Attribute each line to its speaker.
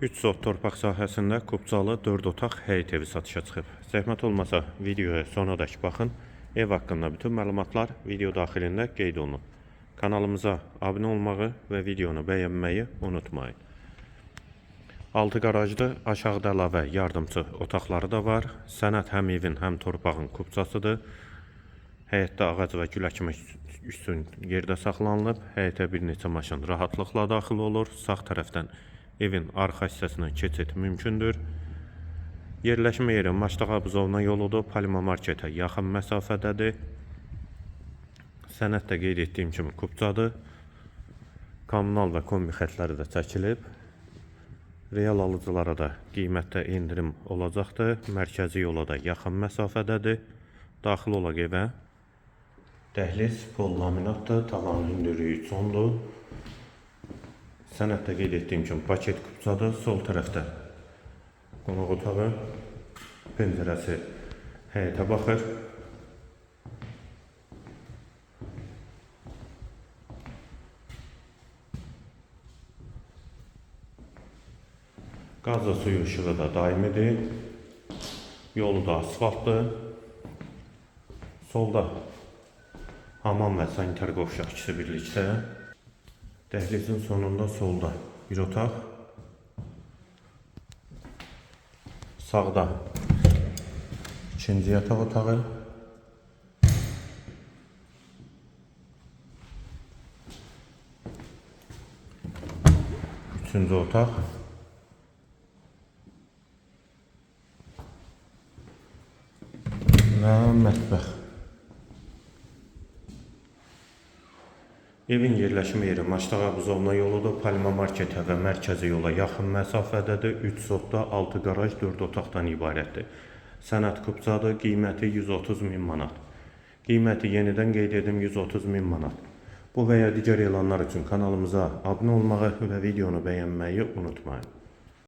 Speaker 1: 3 sot torpaq sahəsində Kubcalı 4 otaq həyət evi satışa çıxıb. Zəhmət olmasa videoya sonadək baxın. Ev haqqında bütün məlumatlar video daxilində qeyd olunub. Kanalımıza abunə olmağı və videonu bəyənməyi unutmayın. 6 qarajlı, aşağıda əlavə yardımçı otaqları da var. Sənəd həm evin, həm torpağın kubcasıdır. Həyətdə ağac və gül əkmək üçün yerdə saxlanılıb. Həyətə bir neçə maşın rahatlıqla daxil olur. Sağ tərəfdən evin arxa hissəsinə keçid mümkündür. Yerləşmə yeri Maçdağa Buzovna yoludur. Palma marketə yaxın məsafədədir. Sənəddə qeyd etdiyim kimi kubcadır. Kommunal və kombi xətləri də çəkilib. Real alıcılara da qiymətdə endirim olacaqdır. Mərkəzi yola da yaxın məsafədədir. Daxil olaq evə. Dəhliz pol laminatdır. Tavan hündürlüyü 3.10-dur. Sənəddə qeyd etdiyim kimi paket kubcadır. Sol tərəfdə qonaq otağı, pəncərəsi həyətə baxır. Qaz və suyu işığı da daimidir. Yolu da asfaltdır. Solda hamam və sanitar qovşaq ikisi birlikdə. Dəhlizin sonunda solda bir otaq. Sağda ikinci yataq otağı. Üçüncü otaq. Və mətbəx. Evin yerləşmə yeri Maçdağa Buzovna yoludur. Palma marketə və mərkəzi yola yaxın məsafədədir. 3 sotda 6 qaraj 4 otaqdan ibarətdir. Sənəd kubcadır. Qiyməti 130.000 manat. Qiyməti yenidən qeyd edim 130.000 manat. Bu və ya digər elanlar üçün kanalımıza abunə olmağı və videonu bəyənməyi unutmayın.